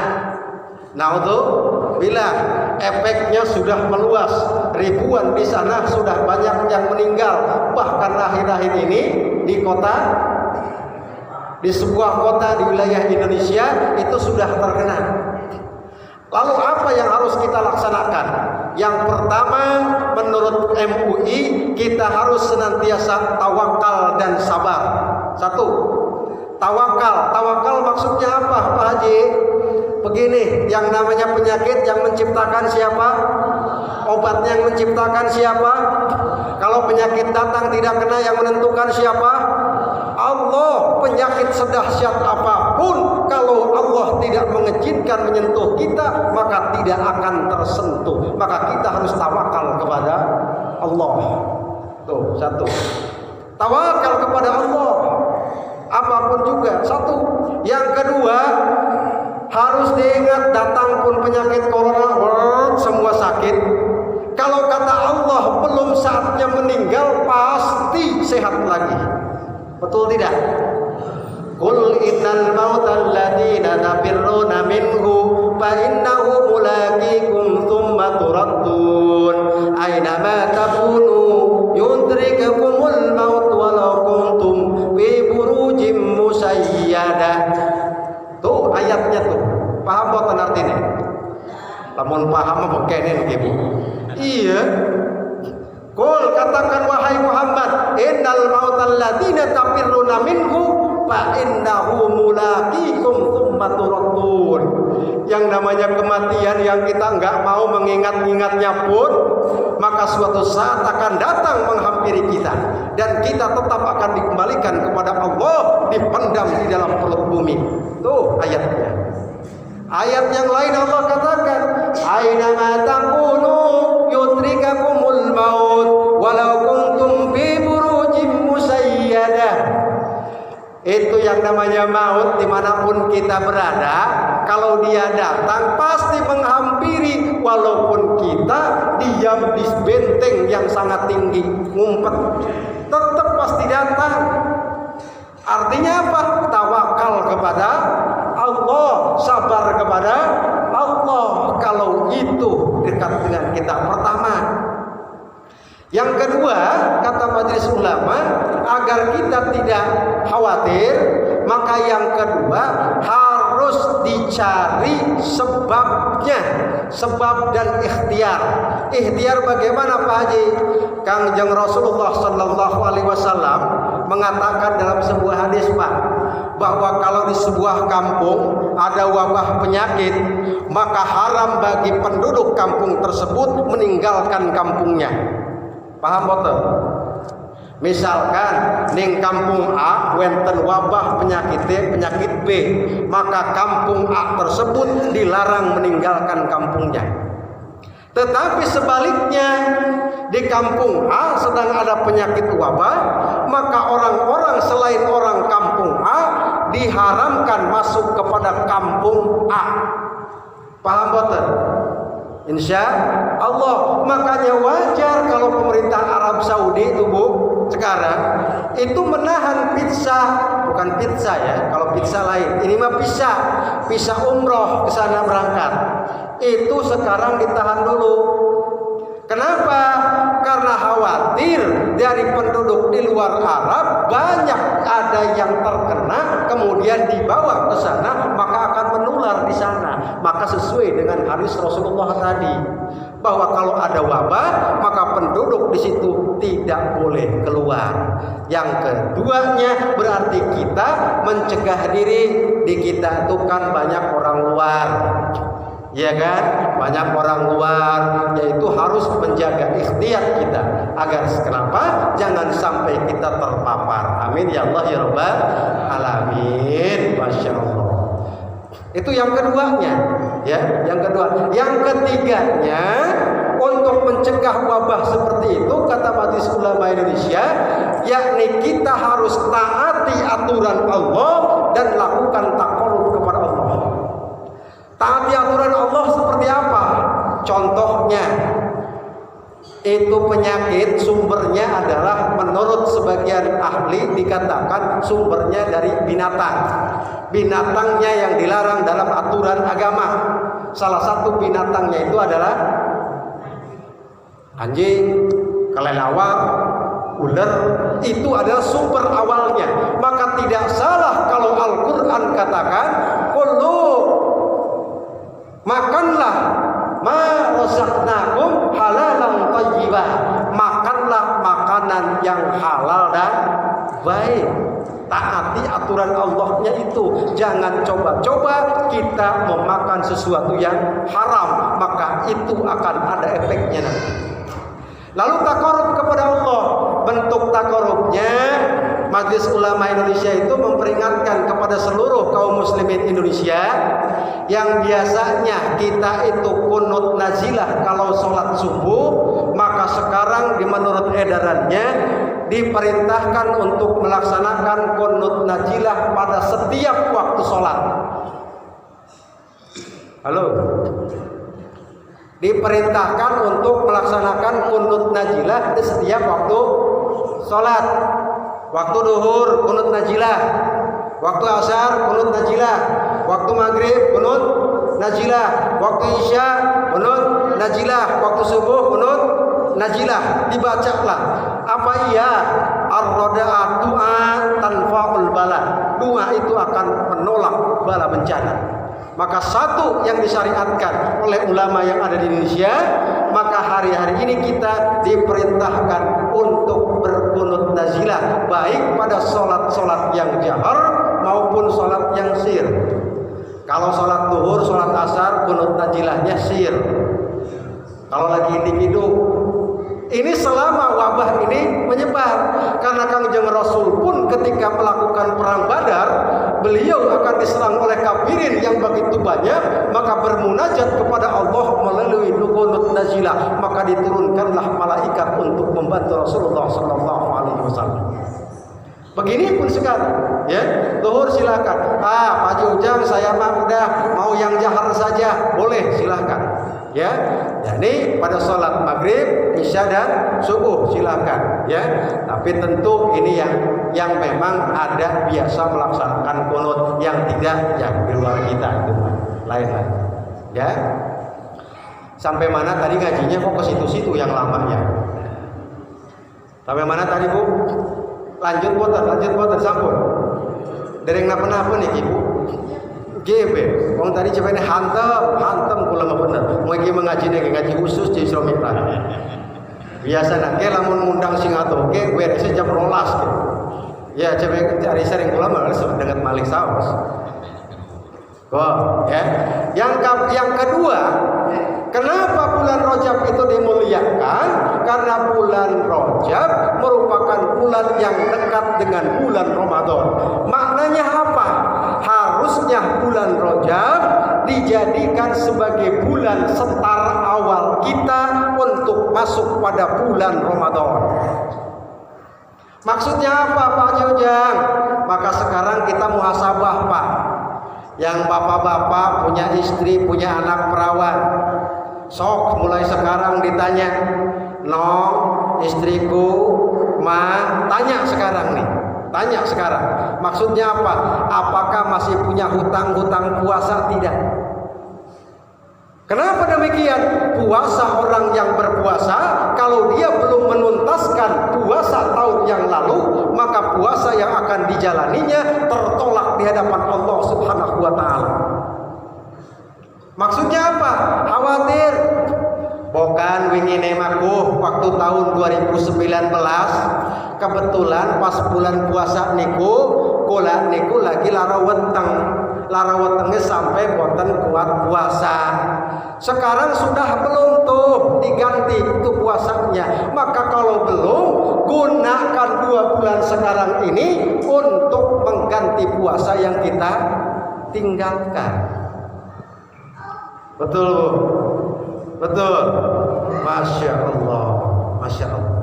Naudzubillah, efeknya sudah meluas. Ribuan di sana sudah banyak yang meninggal. Bahkan akhir-akhir ini di sebuah kota di wilayah Indonesia itu sudah terkena. Lalu apa yang harus kita laksanakan? Yang pertama, menurut MUI kita harus senantiasa tawakal dan sabar. Satu, tawakal. Tawakal maksudnya apa Pak Haji? Begini, yang namanya penyakit yang menciptakan siapa? Obatnya yang menciptakan siapa? Kalau penyakit datang tidak kena yang menentukan siapa? Allah. Penyakit sedahsyat apapun, kalau Allah tidak mengizinkan menyentuh kita, maka tidak akan tersentuh. Maka kita harus tawakal kepada Allah. Tuh, satu. Tawakal kepada Allah. Apapun juga. Satu. Yang kedua, harus diingat, datang pun penyakit corona, semua sakit. Kalau kata Allah belum saatnya meninggal, pasti sehat lagi. Betul tidak? Qul innal mautal ladzina tafirruna minhu fa innahu mulaqikum tsumma turaddun aina ma takunu yudrikakumul maut walau kuntum fi burujim musayyadah. Tuh ayatnya tuh. Paham boten artinya? Lamun paham apa kene Ibu? Iya. Qul katakan wahai Muhammad, innal mautal ladzina tafirruna minhu fa innahu mulaqikum tsumma turaddun. Yang namanya kematian yang kita enggak mau mengingat-ingatnya pun, maka suatu saat akan datang menghampiri kita dan kita tetap akan dikembalikan kepada Allah, dipendam di dalam perut bumi. Tuh ayatnya. Ayat yang lain Allah katakan, aina ma taqulu yudrikakumul maut walau kuntum fi burujim musayyadah. Itu yang namanya maut, dimanapun kita berada, kalau dia datang pasti menghampiri, walaupun kita diam di benteng yang sangat tinggi, ngumpet, tetap pasti datang. Artinya apa? Tawakal kepada Allah, sabar kepada Allah. Kalau itu dekat dengan kita. Pertama. Yang kedua, kata majelis ulama, agar kita tidak khawatir, maka yang kedua harus dicari sebabnya, sebab dan ikhtiar. Ikhtiar bagaimana Pak Haji? Kangjeng Rasulullah Sallallahu Alaihi Wasallam mengatakan dalam sebuah hadis Pak, bahwa kalau di sebuah kampung ada wabah penyakit, maka haram bagi penduduk kampung tersebut meninggalkan kampungnya. Paham betul? Misalkan ning kampung A wenten wabah penyakit B, maka kampung A tersebut dilarang meninggalkan kampungnya. Tetapi sebaliknya, di kampung A sedang ada penyakit wabah, maka orang-orang selain orang kampung A diharamkan masuk kepada kampung A. Paham betul? Insya Allah. Makanya wajar kalau pemerintah Arab Saudi itu Bu sekarang itu menahan pizza, bukan pizza ya, kalau pizza lain, ini mah pizza umroh ke sana berangkat, itu sekarang ditahan dulu. Kenapa? Karena khawatir dari penduduk di luar Arab banyak ada yang terkena kemudian dibawa ke sana, maka akan menular di sana. Maka sesuai dengan hadis Rasulullah tadi, bahwa kalau ada wabah maka penduduk di situ tidak boleh keluar. Yang keduanya berarti kita mencegah diri. Di kita itu kan banyak orang luar, ya kan? Banyak orang luar, yaitu harus menjaga ikhtiar kita agar kenapa? Jangan sampai kita terpapar. Amin ya Allah ya Rabbal alamin. Masya Allah. Itu yang keduanya, ya. Yang kedua, yang ketiganya untuk mencegah wabah seperti itu kata Majelis Ulama Indonesia, yakni kita harus taati aturan Allah dan lakukan taqarrub kepada Allah. Taati aturan Allah seperti apa? Contohnya, itu penyakit sumbernya adalah menurut sebagian ahli dikatakan sumbernya dari binatang. Binatangnya yang dilarang dalam aturan agama. Salah satu binatangnya itu adalah anjing, kelelawar, ular. Itu adalah sumber awalnya. Maka tidak salah kalau Al-Quran katakan, kullu, makanlah ma razaqnakum halalan thayyibah, makanlah makanan yang halal dan baik. Taati aturan Allahnya itu. Jangan coba-coba kita memakan sesuatu yang haram, maka itu akan ada efeknya nanti. Lalu taqarrub kepada Allah. Bentuk taqarrubnya, Majelis Ulama Indonesia itu memperingatkan kepada seluruh kaum muslimin Indonesia yang biasanya kita itu qunut nazilah kalau sholat subuh, maka sekarang menurut edarannya diperintahkan untuk melaksanakan qunut nazilah pada setiap waktu sholat. Halo. Diperintahkan untuk melaksanakan kunut najilah di setiap waktu sholat. Waktu duhur kunut najilah, waktu asar kunut najilah, waktu maghrib kunut najilah, waktu isya kunut najilah, waktu subuh kunut najilah. Dibacalah. Apa iya? Ar-rada'at du'a tanfa'ul bala. Doa itu akan menolak bala bencana. Maka satu yang disyariatkan oleh ulama yang ada di Indonesia, maka hari-hari ini kita diperintahkan untuk berkunut nazilah, baik pada sholat-sholat yang jahar maupun sholat yang sir. Kalau sholat duhur, sholat asar, kunut nazilahnya sir. Kalau lagi individu, ini selama wabah ini menyebar. Karena Kangjeng Rasul pun ketika melakukan perang Badar, beliau akan diserang oleh kafirin yang begitu banyak, maka bermunajat kepada Allah melalui kunut nazilah, maka diturunkanlah malaikat untuk membantu Rasulullah SAW. Begini pun sekarang, ya, zuhur silakan. Pak Ujang, saya mah udah mau yang jahar saja, boleh silakan. Ya, jadi pada sholat maghrib, isya dan subuh silakan. Ya, tapi tentu ini yang memang ada biasa melaksanakan kunut, yang tidak yang di luar kita itu lain-lain. Ya, sampai mana tadi ngajinya kok ke situ-situ yang lamanya? Sampai mana tadi Bu? Lanjut poter sampun. Dereng napa-napa nih Ibu. GB, wong tadi coba ini hantem kula mah bener. Mau iki mengaji nih ngaji khusus di Isra Mi'raj. Biasa nak ke lamun ngundang sing atuh ke beres jam 12 gitu. Ya coba cari sering kula mah dengan Malik Saus. Ya. Yang kedua, kenapa bulan Rajab itu dimuliakan? Karena bulan Rajab merupakan bulan yang dekat dengan bulan Ramadan. Maknanya apa? Harusnya bulan Rajab dijadikan sebagai bulan setar awal kita untuk masuk pada bulan Ramadan. Maksudnya apa Pak Jujang? Maka sekarang kita muhasabah Pak. Yang bapak-bapak punya istri, punya anak perawan, sok mulai sekarang ditanya, "Nong, istriku, Ma," tanya sekarang nih. Tanya sekarang. Maksudnya apa? Apakah masih punya hutang-hutang puasa? Tidak. Kenapa demikian? Puasa orang yang berpuasa, kalau dia belum menuntaskan puasa tahun yang lalu, maka puasa yang akan dijalaninya tertolak di hadapan Allah Subhanahu wa taala. Maksudnya apa? Khawatir. Bukan wingine maku waktu tahun 2019 kebetulan pas bulan puasa niku kula niku lagi lara wetenge sampai boten kuat puasa. Sekarang sudah belum tuh diganti itu puasanya. Maka kalau belum, gunakan 2 bulan sekarang ini untuk mengganti puasa yang kita tinggalkan. Betul Bu? Betul. Masya Allah. Masya Allah.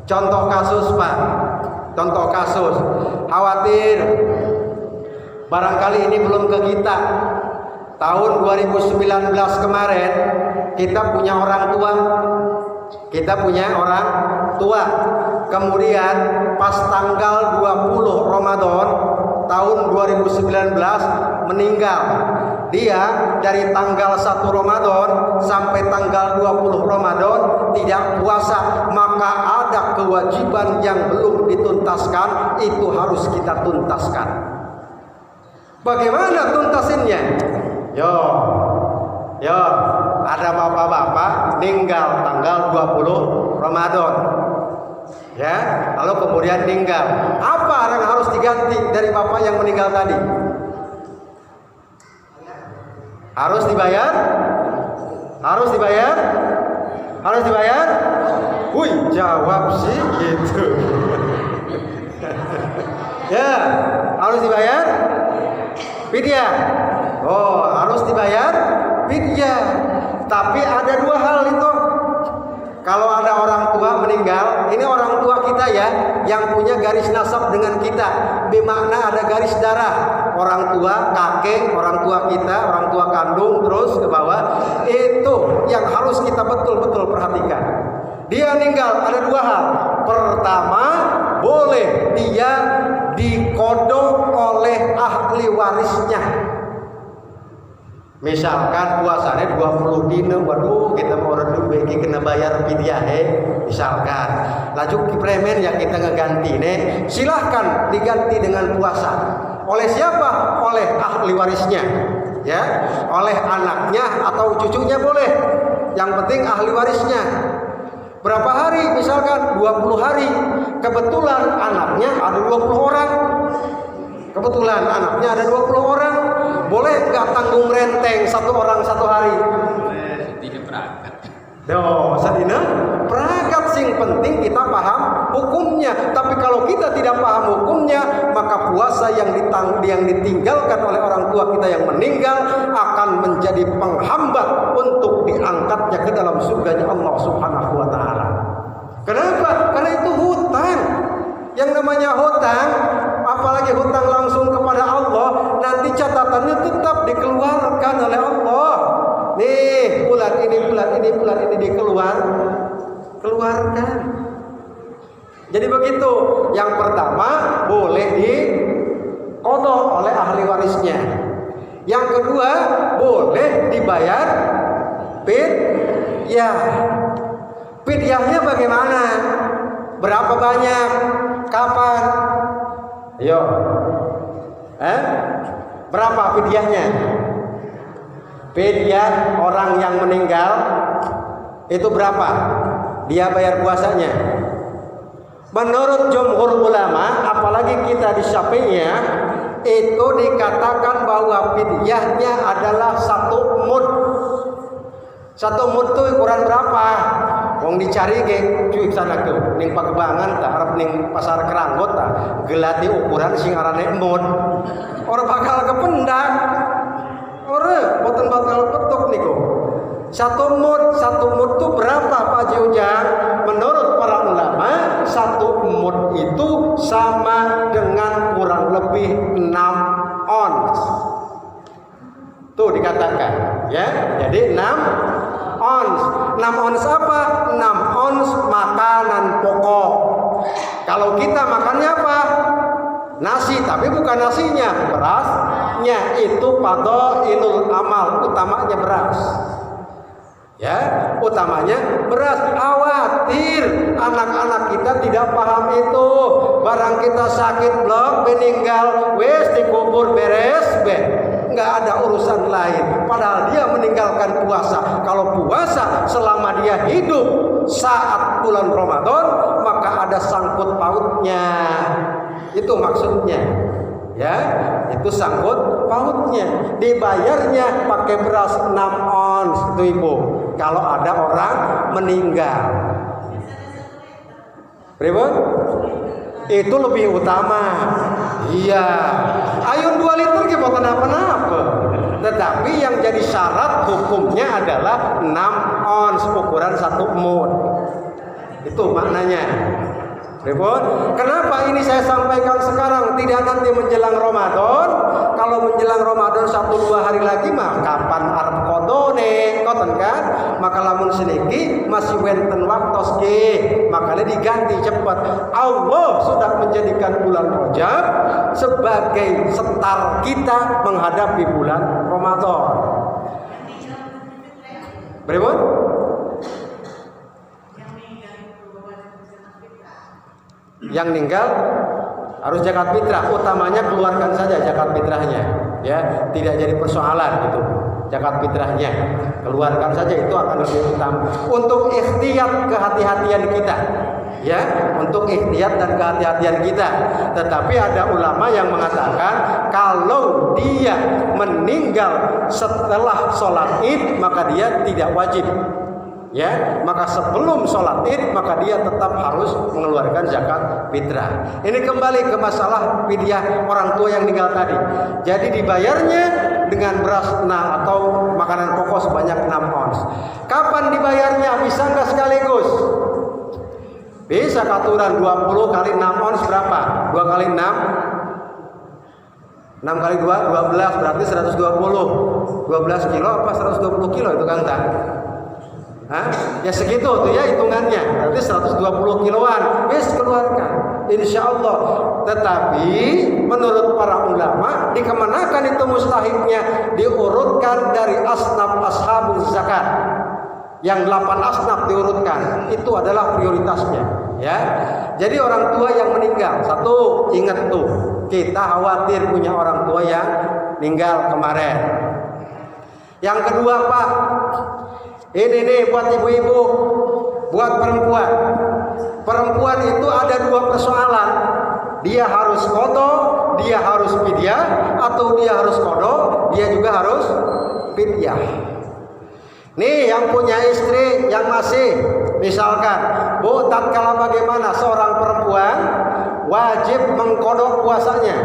Contoh kasus Pak. Contoh kasus. Khawatir barangkali ini belum ke kita. Tahun 2019 kemarin kita punya orang tua. Kita punya orang tua. Kemudian pas tanggal 20 Ramadan tahun 2019 meninggal. Dia dari tanggal 1 Ramadan sampai tanggal 20 Ramadan tidak puasa, maka ada kewajiban yang belum dituntaskan, itu harus kita tuntaskan. Bagaimana tuntasinnya? Yo, ada bapak-bapak meninggal tanggal 20 Ramadan. Ya, lalu kemudian meninggal. Apa yang harus diganti dari bapak yang meninggal tadi? Harus dibayar? Harus dibayar? Harus dibayar? Wih, jawab sih gitu. Ya, harus dibayar? Fidyah. Oh, harus dibayar? Fidyah. Tapi ada 2 hal itu. Kalau ada orang tua meninggal, ini orang tua kita ya, yang punya garis nasab dengan kita, bermakna ada garis darah, orang tua, kakek, orang tua kita, orang tua kandung, terus ke bawah. Itu yang harus kita betul-betul perhatikan. Dia meninggal ada dua hal. Pertama, boleh dia dikodok oleh ahli warisnya. Misalkan puasanya 20 dina, waduh kita mau redup bagi kena bayar pidyah misalkan. Laju premen yang kita ngeganti silahkan diganti dengan puasa. Oleh siapa? Oleh ahli warisnya, ya, oleh anaknya atau cucunya boleh. Yang penting ahli warisnya. Berapa hari? Misalkan 20 hari. Kebetulan anaknya ada 20 orang. Kebetulan anaknya ada 20 orang. Boleh nggak tanggung renteng satu orang satu hari? Tidak perangkat. Sedina perangkat sing penting kita paham hukumnya. Tapi kalau kita tidak paham hukumnya, maka puasa yang ditinggalkan oleh orang tua kita yang meninggal akan menjadi penghambat untuk diangkatnya ke dalam surganya Allah Subhanahu wa taala. Kenapa? Karena itu hutang. Yang namanya hutang, apalagi hutang langsung kepada Allah, nanti catatannya tetap dikeluarkan oleh Allah. Nih, bulan ini dikeluarkan. Jadi begitu. Yang pertama boleh diqodok oleh ahli warisnya. Yang kedua boleh dibayar fidyah. Fidyahnya bagaimana? Berapa banyak? Kapan? Ayo. Berapa fidyahnya? Fidyah orang yang meninggal itu berapa? Dia bayar puasanya. Menurut jumhur ulama, apalagi kita di Syafi'iyah, itu dikatakan bahwa fidyahnya adalah 1 mud. 1 mud itu ukuran berapa? Wong dicari ke cuy sana ke ning Pagebangan tah arep ning pasar Keranggot tah gelati ukuran sing arane mud. Ora bakal kependak. Ora boten bakal petuk niku. 1 mud itu berapa Pak Haji Ujang? Menurut para ulama, 1 mud itu sama dengan kurang lebih 6 ons. Tuh dikatakan, ya. Jadi 6 ons. 6 ons apa? 6 ons makanan pokok. Kalau kita makannya apa? Nasi, tapi bukan nasinya, berasnya. Itu fadhailul amal, utamanya beras. Ya, utamanya beras. Khawatir anak-anak kita tidak paham itu. Barang kita sakit blok, meninggal, wes dikubur beres, nggak ada urusan lain. Padahal dia meninggalkan puasa. Kalau puasa selama dia hidup saat bulan Ramadan, maka ada sangkut pautnya. Itu maksudnya. Ya, itu sangkut pautnya. Dibayarnya pakai beras 6 ons itu Ibu. Kalau ada orang meninggal. Pripun? Itu lebih utama. Iya. Ayun 2 liter ki boten apa-apa. Tetapi yang jadi syarat hukumnya adalah 6 ons ukuran 1 mud. Itu maknanya. Pripun? Kenapa ini saya sampaikan sekarang, tidak nanti menjelang Ramadan? Kalau menjelang Ramadan 1-2 hari lagi mah kapan arep kodone, ngoten kan? Maka lamun seniki masih wenten waktos nggih, makanya diganti cepat. Allah sudah menjadikan bulan Rajab sebagai setar kita menghadapi bulan Ramadan. Pripun? Yang meninggal harus zakat fitrah, utamanya keluarkan saja zakat fitrahnya, ya, tidak jadi persoalan itu. Zakat fitrahnya keluarkan saja, itu akan lebih utama untuk ikhtiyat kehati-hatian kita, ya, untuk ikhtiyat dan kehati-hatian kita. Tetapi ada ulama yang mengatakan kalau dia meninggal setelah sholat Id maka dia tidak wajib. Ya, maka sebelum sholat Id maka dia tetap harus mengeluarkan zakat fitrah. Ini kembali ke masalah fidyah orang tua yang meninggal tadi. Jadi dibayarnya dengan beras atau makanan pokok sebanyak 6 ons. Kapan dibayarnya? Bisa nggak sekaligus? Bisa katuran 20 kali 6 ons berapa? 2 kali 6 kali 2 12, berarti 120. 12 kilo apa 120 kilo itu kan tak? Hah? Ya segitu tuh ya hitungannya. Berarti 120 kiloan. Wis keluarkan. Insya Allah. Tetapi menurut para ulama dikemanakan itu mustahiknya? Diurutkan dari asnaf ashabul zakat. Yang 8 asnaf diurutkan. Itu adalah prioritasnya. Ya. Jadi orang tua yang meninggal. Satu, ingat tuh. Kita khawatir punya orang tua yang meninggal kemarin. Yang kedua Pak, ini nih buat ibu-ibu, buat perempuan. Perempuan itu ada 2 persoalan. Dia harus qadha, dia harus fidyah, atau dia harus qadha, dia juga harus fidyah. Nih yang punya istri yang masih, misalkan, Bu, tatkala bagaimana seorang perempuan wajib mengqadha puasanya?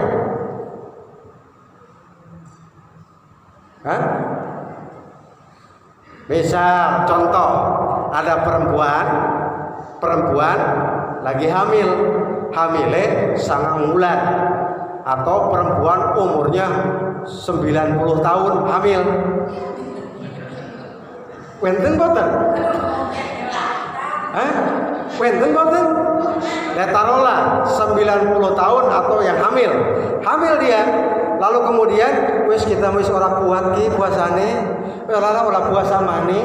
Hah? Misal contoh ada perempuan lagi hamilnya 9 bulan, atau perempuan umurnya 90 tahun hamil. Wenten boten? Hah? Wenten boten? Ya taruhlah 90 tahun atau yang hamil dia, lalu kemudian kita ora kuat ki puasane, ora puasa mani,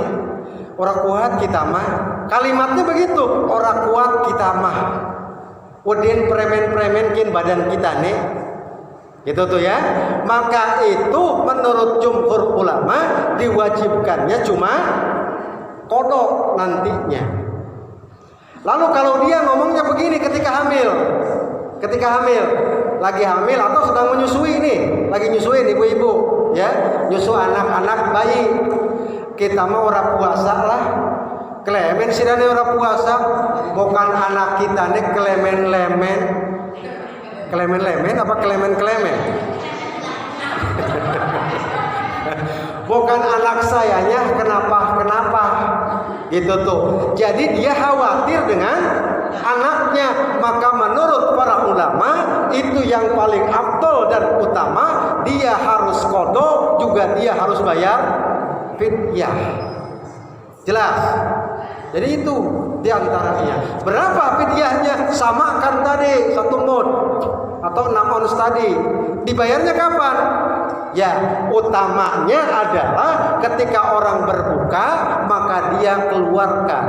ora kuat kita mah. Kalimatnya begitu, ora kuat kita mah. Udin premen-premenkin badan kita nih. Gitu tuh ya. Maka itu menurut jumhur ulama diwajibkannya cuma qadha nantinya. Lalu kalau dia ngomongnya begini ketika hamil, lagi hamil atau sedang menyusui nih, lagi nyusuin ibu-ibu, ya, nyusu anak-anak bayi, kita mau ora puasa lah, klemen sidane ora puasa, bukan anak kita nih klemen-lemen apa klemen-klemen, bukan anak sayanya kenapa, gitu tuh. Jadi dia khawatir dengan anaknya, maka menurut para ulama itu yang paling afdol dan utama, dia harus qadha juga dia harus bayar fidyah. Jelas? Jadi itu diantaranya. Berapa fidyahnya? Samakan tadi 1 mud atau 6 ons tadi. Dibayarnya kapan? Ya, utamanya adalah ketika orang berbuka maka dia keluarkan.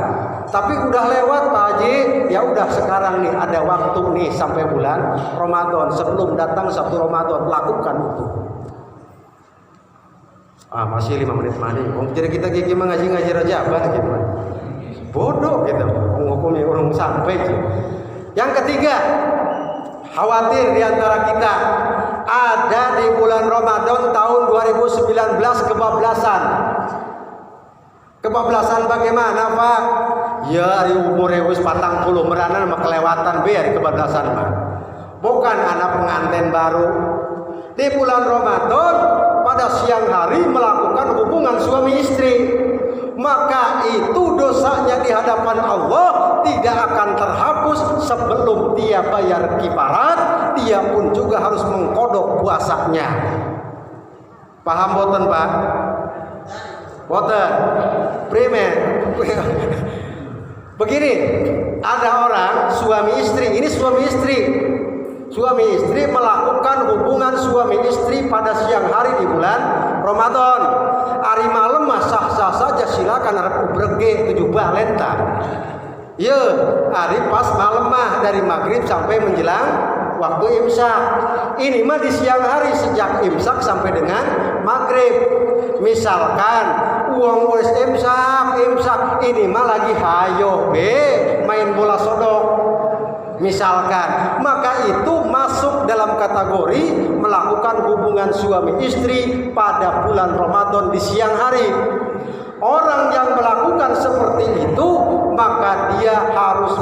Tapi udah lewat Pak Haji, ya udah sekarang nih ada waktu nih sampai bulan Ramadan, sebelum datang 1 Ramadan, lakukan itu. Masih 5 menit mandi. Jadi kita gigi ngaji rajabah gitu. Bodoh gitu, menghukumi orang sampai gitu. Yang ketiga, khawatir di antara kita ada di bulan Ramadan tahun 2019 kebablasan. Kebablasan bagaimana Pak? Ya hari umur wis 40 meranan mah kelewatan be hari kebablasan mah. Bukan anak pengantin baru. Di bulan Ramadan pada siang hari melakukan hubungan suami istri, maka itu dosanya di hadapan Allah tidak akan terhapus sebelum dia bayar kifarat. Dia pun juga harus mengqadha puasanya. Paham boten Pak? Boten. Primer. Begini, ada orang suami istri, ini suami istri melakukan hubungan suami istri pada siang hari di bulan Ramadan. Hari malam sah-sah saja, silakan arep ubrege 7 balenta. Ya, hari pas malam mah dari maghrib sampai menjelang waktu imsak. Ini mah di siang hari sejak imsak sampai dengan maghrib. Misalkan uang wis imsak, ini mah lagi hayo main bola sodok. Misalkan, maka itu masuk dalam kategori melakukan hubungan suami istri pada bulan Ramadan di siang hari. Orang yang melakukan seperti itu maka dia harus